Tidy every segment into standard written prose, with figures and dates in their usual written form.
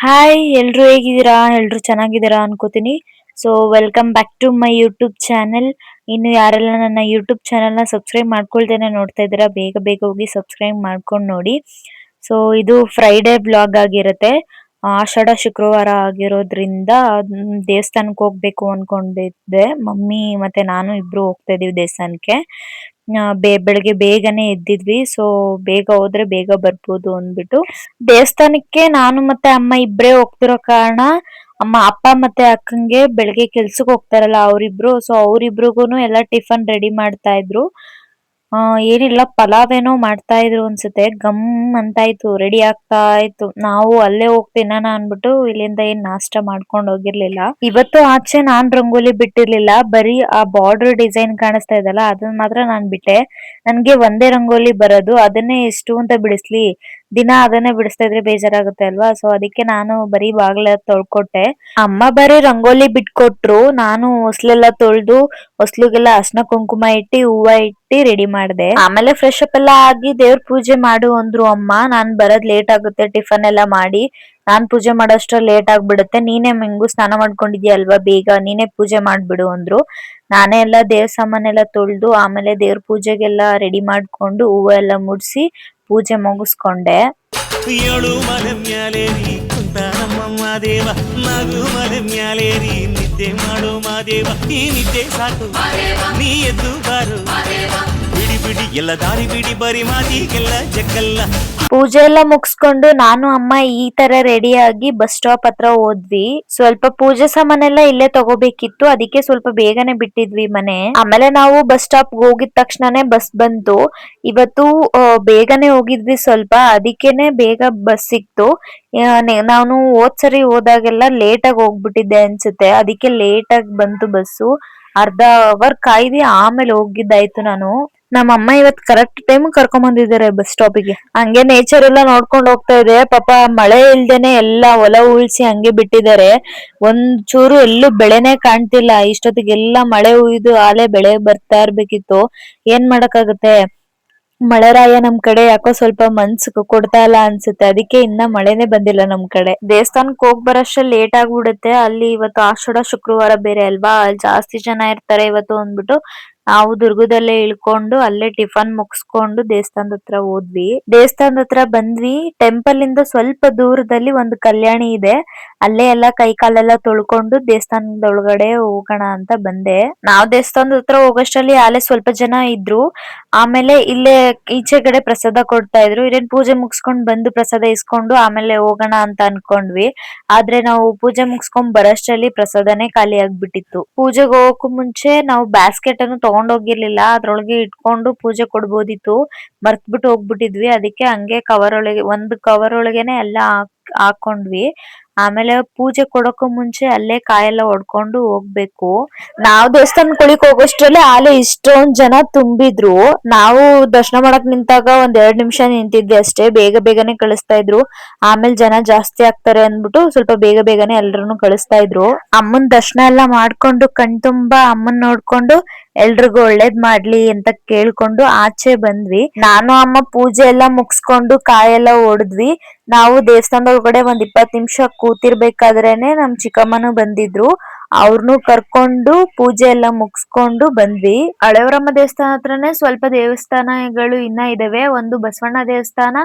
Hi ಎಲ್ರು ಹೇಗಿದ್ದೀರಾ? ಎಲ್ರು ಚೆನ್ನಾಗಿದ್ದೀರಾ ಅನ್ಕೋತೀನಿ. So welcome back to my YouTube channel. ಇನ್ನು ಯಾರೆಲ್ಲ ನನ್ನ ಯೂಟ್ಯೂಬ್ ಚಾನೆಲ್ನ ಸಬ್ಸ್ಕ್ರೈಬ್ ಮಾಡ್ಕೊಳ್ದೇನೆ ನೋಡ್ತಾ ಇದ್ದೀರಾ, ಬೇಗ ಬೇಗ ಹೋಗಿ ಸಬ್ಸ್ಕ್ರೈಬ್ ಮಾಡ್ಕೊಂಡು ನೋಡಿ. ಸೊ ಇದು ಫ್ರೈಡೇ ಬ್ಲಾಗ್ ಆಗಿರುತ್ತೆ. ಆಷಾಢ ಶುಕ್ರವಾರ ಆಗಿರೋದ್ರಿಂದ ದೇವಸ್ಥಾನಕ್ಕೆ ಹೋಗ್ಬೇಕು ಅನ್ಕೊಂಡಿದ್ದೆ. ಮಮ್ಮಿ ಮತ್ತೆ ನಾನು ಇಬ್ರು ಹೋಗ್ತಾ ಇದೀವಿ ದೇವಸ್ಥಾನಕ್ಕೆ. ಬೆಳಗ್ಗೆ ಬೇಗನೆ ಎದ್ದಿದ್ವಿ. ಸೊ ಬೇಗ ಹೋದ್ರೆ ಬೇಗ ಬರ್ಬೋದು ಅಂದ್ಬಿಟ್ಟು ದೇವಸ್ಥಾನಕ್ಕೆ ನಾನು ಮತ್ತೆ ಅಮ್ಮ ಇಬ್ರೇ ಹೋಗ್ತಿರೋ ಕಾರಣ ಅಪ್ಪ ಮತ್ತೆ ಅಕ್ಕಂಗೆ ಬೆಳಗ್ಗೆ ಕೆಲ್ಸಕ್ಕೆ ಹೋಗ್ತಾರಲ್ಲ ಅವರಿಬ್ರು. ಸೊ ಅವರಿಬ್ರಿಗೂನು ಎಲ್ಲ ಟಿಫನ್ ರೆಡಿ ಮಾಡ್ತಾ ಇದ್ರು. ಏನಿಲ್ಲ ಪಲಾವ್ ಏನೋ ಮಾಡ್ತಾ ಇದ್ರು ಅನ್ಸುತ್ತೆ. ಗಮ್ ಅಂತ ಇತ್ತು, ರೆಡಿ ಆಗ್ತಾ ಇತ್ತು. ನಾವು ಅಲ್ಲೇ ಹೋಗಿ ತಿನ್ನೋಣ ಅನ್ಬಿಟ್ಟು ಇಲ್ಲಿಂದ ಏನ್ ನಾಷ್ಟ ಮಾಡ್ಕೊಂಡು ಹೋಗಿರ್ಲಿಲ್ಲ. ಇವತ್ತು ಆಚೆ ನಾನ್ ರಂಗೋಲಿ ಬಿಟ್ಟಿರ್ಲಿಲ್ಲ, ಬರೀ ಆ ಬಾರ್ಡರ್ ಡಿಸೈನ್ ಕಾಣಿಸ್ತಾ ಇದಲ್ಲ ಅದನ್ನ ಮಾತ್ರ ನಾನ್ ಬಿಟ್ಟೆ. ನನ್ಗೆ ಒಂದೇ ರಂಗೋಲಿ ಬರೋದು, ಅದನ್ನೇ ಎಷ್ಟು ಅಂತ ಬಿಡಿಸ್ಲಿ, ದಿನ ಅದನ್ನೇ ಬಿಡಿಸ್ತಾ ಇದ್ರೆ ಬೇಜಾರಾಗುತ್ತೆ ಅಲ್ವಾ. ಸೊ ಅದಕ್ಕೆ ನಾನು ಬರೀ ಬಾಗ್ಲ ತೊಳ್ಕೊಟ್ಟೆ. ಅಮ್ಮ ಬರೀ ರಂಗೋಲಿ ಬಿಟ್ಕೊಟ್ರು, ನಾನು ಹೊಸ್ಲೆಲ್ಲ ತೊಳ್ದು ಹೊಸ್ಲಿಗೆಲ್ಲ ಅರ್ಶಿನ ಕುಂಕುಮ ಇಟ್ಟಿ ಹೂವ ಇಟ್ಟಿ ರೆಡಿ ಮಾಡ್ದೆ. ಆಮೇಲೆ ಫ್ರೆಶ್ ಅಪ್ ಎಲ್ಲ ಆಗಿ ದೇವ್ರ ಪೂಜೆ ಮಾಡು ಅಂದ್ರು ಅಮ್ಮ. ನಾನ್ ಬರೋದ್ ಲೇಟ್ ಆಗುತ್ತೆ, ಟಿಫನ್ ಎಲ್ಲ ಮಾಡಿ ನಾನ್ ಪೂಜೆ ಮಾಡೋಷ್ಟ್ರಲ್ಲಿ ಲೇಟ್ ಆಗ್ಬಿಡುತ್ತೆ, ನೀನೇ ಮಿಂಗು ಸ್ನಾನ ಮಾಡ್ಕೊಂಡಿದ್ಯಾ ಅಲ್ವಾ, ಬೇಗ ನೀನೇ ಪೂಜೆ ಮಾಡ್ಬಿಡು ಅಂದ್ರು. ನಾನೇ ಎಲ್ಲ ದೇವ್ರ ಸಾಮಾನೆಲ್ಲ ತೊಳ್ದು ಆಮೇಲೆ ದೇವ್ರ ಪೂಜೆಗೆಲ್ಲ ರೆಡಿ ಮಾಡ್ಕೊಂಡು ಹೂವ ಎಲ್ಲ ಮುಡ್ಸಿ ಪೂಜೆ ಮುಗಿಸ್ಕೊಂಡೆ. ಏಳು ಮಲೆ ಮ್ಯಾಲೇರಿ ಕುಂತ ನಮ್ಮಮ್ಮ ದೇವ, ನಗು ಮಲೆ ಮ್ಯಾಲೇರಿ ನಿದ್ದೆ ಮಾಡು ಮಾದೇವ. ಈ ನಿದ್ದೆ ಸಾಕು ನೀ ಎದ್ದು ಬಾರು, ಬಿಡಿ ಬಿಡಿ ಎಲ್ಲ ದಾರಿ ಬಿಡಿ, ಬರಿ ಮಾತಿಗೆಲ್ಲ ಜಗ್ಗಲ್ಲ. ಪೂಜೆ ಎಲ್ಲ ಮುಗಿಸ್ಕೊಂಡು ನಾನು ಅಮ್ಮ ಈ ತರ ರೆಡಿ ಆಗಿ ಬಸ್ ಸ್ಟಾಪ್ ಹತ್ರ ಹೋದ್ವಿ. ಸ್ವಲ್ಪ ಪೂಜೆ ಸಾಮಾನೆಲ್ಲ ಇಲ್ಲೇ ತಗೋಬೇಕಿತ್ತು, ಅದಕ್ಕೆ ಸ್ವಲ್ಪ ಬೇಗನೆ ಬಿಟ್ಟಿದ್ವಿ ಮನೆ. ಆಮೇಲೆ ನಾವು ಬಸ್ ಸ್ಟಾಪ್ ಹೋಗಿದ ತಕ್ಷಣನೇ ಬಸ್ ಬಂತು. ಇವತ್ತು ಬೇಗನೆ ಹೋಗಿದ್ವಿ ಸ್ವಲ್ಪ, ಅದಕ್ಕೇನೆ ಬೇಗ ಬಸ್ ಸಿಕ್ತು. ನಾನು ಹೋದ್ಸರಿ ಹೋದಾಗೆಲ್ಲ ಲೇಟ್ ಆಗಿ ಹೋಗ್ಬಿಟ್ಟಿದ್ದೆ ಅನ್ಸುತ್ತೆ, ಅದಕ್ಕೆ ಲೇಟ್ ಆಗಿ ಬಂತು ಬಸ್ಸು. ಅರ್ಧ ಅವರ್ ಕಾಯ್ದಿ ಆಮೇಲೆ ಹೋಗಿದ್ದಾಯ್ತು ನಾನು. ನಮ್ಮಮ್ಮ ಇವತ್ ಕರೆಕ್ಟ್ ಟೈಮ್ ಕರ್ಕೊಂಡ್ ಬಂದಿದ್ದಾರೆ ಬಸ್ ಸ್ಟಾಪಿಗೆ. ಹಂಗೆ ನೇಚರ್ ಎಲ್ಲ ನೋಡ್ಕೊಂಡು ಹೋಗ್ತಾ ಇದೆ. ಪಾಪ ಮಳೆ ಇಲ್ದೇನೆ ಎಲ್ಲಾ ಹೊಲ ಉಳ್ಸಿ ಹಂಗೆ ಬಿಟ್ಟಿದ್ದಾರೆ. ಒಂದ್ ಚೂರು ಎಲ್ಲೂ ಬೆಳೆನೆ ಕಾಣ್ತಿಲ್ಲ. ಇಷ್ಟೊತ್ತಿಗೆಲ್ಲ ಮಳೆ ಹುಯ್ದು ಆಲೆ ಬೆಳೆ ಬರ್ತಾ ಇರ್ಬೇಕಿತ್ತು. ಏನ್ ಮಾಡಕ್ಕಾಗತ್ತೆ, ಮಳೆರಾಯ ನಮ್ ಕಡೆ ಯಾಕೋ ಸ್ವಲ್ಪ ಮನ್ಸು ಕೊಡ್ತಾ ಇಲ್ಲ ಅನ್ಸುತ್ತೆ, ಅದಕ್ಕೆ ಇನ್ನ ಮಳೆನೆ ಬಂದಿಲ್ಲ ನಮ್ ಕಡೆ. ದೇವಸ್ಥಾನಕ್ ಹೋಗ್ ಬರೋಷ್ಟ್ರಲ್ಲಿ ಲೇಟ್ ಆಗ್ಬಿಡುತ್ತೆ. ಅಲ್ಲಿ ಇವತ್ತು ಆಷಾಢ ಶುಕ್ರವಾರ ಬೇರೆ ಅಲ್ವಾ, ಜಾಸ್ತಿ ಜನ ಇರ್ತಾರೆ ಇವತ್ತು ಅಂದ್ಬಿಟ್ಟು ನಾವು ದುರ್ಗದಲ್ಲೇ ಇಳ್ಕೊಂಡು ಅಲ್ಲೇ ಟಿಫನ್ ಮುಗಿಸ್ಕೊಂಡು ದೇವಸ್ಥಾನದ ಹತ್ರ ಹೋದ್ವಿ. ದೇವಸ್ಥಾನದ ಹತ್ರ ಬಂದ್ವಿ. ಟೆಂಪಲ್ ಇಂದ ಸ್ವಲ್ಪ ದೂರದಲ್ಲಿ ಒಂದು ಕಲ್ಯಾಣಿ ಇದೆ, ಅಲ್ಲೇ ಎಲ್ಲ ಕೈ ಕಾಲೆಲ್ಲ ತೊಳ್ಕೊಂಡು ದೇವಸ್ಥಾನದ ಒಳಗಡೆ ಹೋಗೋಣ ಅಂತ ಬಂದೆ. ನಾವ್ ದೇವಸ್ಥಾನದ ಹತ್ರ ಹೋಗೋಷ್ಟ್ರಲ್ಲಿ ಆಲೆ ಸ್ವಲ್ಪ ಜನ ಇದ್ರು. ಆಮೇಲೆ ಇಲ್ಲೇ ಈಚೆ ಕಡೆ ಪ್ರಸಾದ ಕೊಡ್ತಾ ಇದ್ರು. ಇಲ್ಲೇನ್ ಪೂಜೆ ಮುಗಿಸ್ಕೊಂಡ್ ಬಂದು ಪ್ರಸಾದ ಇಸ್ಕೊಂಡು ಆಮೇಲೆ ಹೋಗೋಣ ಅಂತ ಅನ್ಕೊಂಡ್ವಿ. ಆದ್ರೆ ನಾವು ಪೂಜೆ ಮುಗಿಸ್ಕೊಂಡ್ ಬರೋಷ್ಟ್ರಲ್ಲಿ ಪ್ರಸಾದನೇ ಖಾಲಿ ಆಗ್ಬಿಟ್ಟಿತ್ತು. ಪೂಜೆಗೆ ಹೋಗಕ್ಕೂ ಮುಂಚೆ ನಾವು ಬ್ಯಾಸ್ಕೆಟ್ ಅನ್ನು ತಗೊಂಡೋಗಿರ್ಲಿಲ್ಲ, ಅದ್ರೊಳಗೆ ಇಟ್ಕೊಂಡು ಪೂಜೆ ಕೊಡ್ಬೋದಿತ್ತು, ಮರ್ತ್ಬಿಟ್ಟು ಹೋಗ್ಬಿಟ್ಟಿದ್ವಿ. ಅದಕ್ಕೆ ಹಂಗೆ ಕವರ್ ಒಳಗೆ ಒಂದು ಕವರ್ ಒಳಗೇನೆ ಎಲ್ಲ ಹಾಕೊಂಡ್ವಿ. ಆಮೇಲೆ ಪೂಜೆ ಕೊಡಕ್ಕೂ ಮುಂಚೆ ಅಲ್ಲೇ ಕಾಯೆಲ್ಲ ಹೊಡ್ಕೊಂಡು ಹೋಗ್ಬೇಕು. ನಾವು ದೇವಸ್ಥಾನ ಕೊಳಿಕ್ ಹೋಗೋಷ್ಟ್ರಲ್ಲಿ ಆಲೆ ಇಷ್ಟೊಂದ್ ಜನ ತುಂಬಿದ್ರು. ನಾವು ದರ್ಶನ ಮಾಡಕ್ ನಿಂತಾಗ ಒಂದ್ 2 ನಿಮಿಷ ನಿಂತಿದ್ವಿ ಅಷ್ಟೇ, ಬೇಗ ಬೇಗನೆ ಕಳಿಸ್ತಾ ಇದ್ರು. ಆಮೇಲೆ ಜನ ಜಾಸ್ತಿ ಆಗ್ತಾರೆ ಅಂದ್ಬಿಟ್ಟು ಸ್ವಲ್ಪ ಬೇಗ ಬೇಗನೆ ಎಲ್ರನ್ನು ಕಳಿಸ್ತಾ ಇದ್ರು. ಅಮ್ಮನ್ ದರ್ಶನ ಎಲ್ಲ ಮಾಡ್ಕೊಂಡು ಕಣ್ ತುಂಬಾ ಅಮ್ಮನ್ ನೋಡ್ಕೊಂಡು ಎಲ್ರಿಗೂ ಒಳ್ಳೇದ್ ಮಾಡ್ಲಿ ಅಂತ ಕೇಳ್ಕೊಂಡು ಆಚೆ ಬಂದ್ವಿ. ನಾನು ಅಮ್ಮ ಪೂಜೆ ಎಲ್ಲ ಮುಗಿಸ್ಕೊಂಡು ಕಾಯೆಲ್ಲ ಹೊಡೆದ್ವಿ. ನಾವು ದೇವಸ್ಥಾನದ ಒಳಗಡೆ ಒಂದ್ 20 ನಿಮಿಷ ಕೂತಿರ್ಬೇಕಾದ್ರೇನೆ ನಮ್ ಚಿಕ್ಕಮ್ಮನೂ ಬಂದಿದ್ರು. ಅವ್ರನ್ನು ಕರ್ಕೊಂಡು ಪೂಜೆ ಎಲ್ಲ ಮುಗಿಸ್ಕೊಂಡು ಬಂದ್ವಿ. ಹಳೇವರಮ್ಮ ದೇವಸ್ಥಾನ ಹತ್ರನೇ ಸ್ವಲ್ಪ ದೇವಸ್ಥಾನಗಳು ಇನ್ನ ಇದಾವೆ. ಒಂದು ಬಸವಣ್ಣ ದೇವಸ್ಥಾನ,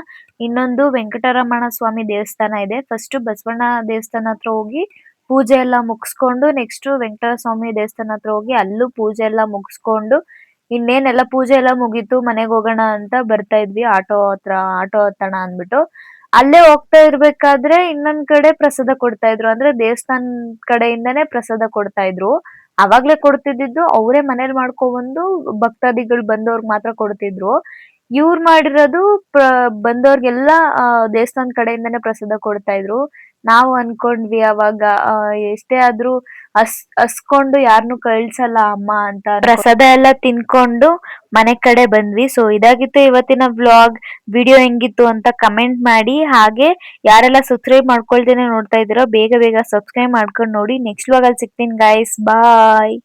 ಇನ್ನೊಂದು ವೆಂಕಟರಮಣ ಸ್ವಾಮಿ ದೇವಸ್ಥಾನ ಇದೆ. ಫಸ್ಟ್ ಬಸವಣ್ಣ ದೇವಸ್ಥಾನ ಹತ್ರ ಹೋಗಿ ಪೂಜೆ ಎಲ್ಲ ಮುಗಿಸ್ಕೊಂಡು ನೆಕ್ಸ್ಟ್ ವೆಂಕಟರ ಸ್ವಾಮಿ ದೇವಸ್ಥಾನ ಹತ್ರ ಹೋಗಿ ಅಲ್ಲೂ ಪೂಜೆ ಎಲ್ಲ ಮುಗಿಸ್ಕೊಂಡು ಇನ್ನೇನೆಲ್ಲ ಪೂಜೆ ಎಲ್ಲ ಮುಗೀತು, ಮನೆಗ್ ಹೋಗೋಣ ಅಂತ ಬರ್ತಾ ಇದ್ವಿ. ಆಟೋ ಹತ್ತಣ ಅಂದ್ಬಿಟ್ಟು ಅಲ್ಲೇ ಹೋಗ್ತಾ ಇರ್ಬೇಕಾದ್ರೆ ಇನ್ನೊಂದ್ ಕಡೆ ಪ್ರಸಾದ ಕೊಡ್ತಾ ಇದ್ರು. ಅಂದ್ರೆ ದೇವಸ್ಥಾನ ಕಡೆಯಿಂದಾನೇ ಪ್ರಸಾದ ಕೊಡ್ತಾ ಇದ್ರು. ಅವಾಗ್ಲೇ ಕೊಡ್ತಿದ್ದು ಅವರೇ ಮನೇಲಿ ಮಾಡ್ಕೊಬಂದು ಭಕ್ತಾದಿಗಳು ಬಂದವ್ರಿಗೆ ಮಾತ್ರ ಕೊಡ್ತಿದ್ರು. ಇವ್ರು ಮಾಡಿರೋದು ಬಂದವ್ರಿಗೆಲ್ಲ ದೇವಸ್ಥಾನ ಕಡೆಯಿಂದಾನೇ ಪ್ರಸಾದ ಕೊಡ್ತಾ ಇದ್ರು. ನಾವು ಅನ್ಕೊಂಡ್ವಿ ಅವಾಗ ಎಷ್ಟೇ ಆದ್ರೂ ಹಸ್ಕೊಂಡು ಯಾರನ್ನು ಕಳ್ಸಲ್ಲ ಅಮ್ಮ ಅಂತ. ಪ್ರಸಾದ ಎಲ್ಲ ತಿನ್ಕೊಂಡು ಮನೆ ಕಡೆ ಬಂದ್ವಿ. ಸೊ ಇದಾಗಿತ್ತು ಇವತ್ತಿನ ವ್ಲಾಗ್. ವಿಡಿಯೋ ಹೆಂಗಿತ್ತು ಅಂತ ಕಮೆಂಟ್ ಮಾಡಿ. ಹಾಗೆ ಯಾರೆಲ್ಲ ಸಬ್ಸ್ಕ್ರೈಬ್ ಮಾಡ್ಕೊಳ್ತೇನೆ ನೋಡ್ತಾ ಇದ್ದೀರೋ ಬೇಗ ಬೇಗ ಸಬ್ಸ್ಕ್ರೈಬ್ ಮಾಡ್ಕೊಂಡು ನೋಡಿ. ನೆಕ್ಸ್ಟ್ ವ್ಲಾಗ್ ಅಲ್ಲಿ ಸಿಗ್ತೀನಿ ಗೈಸ್, ಬಾಯ್.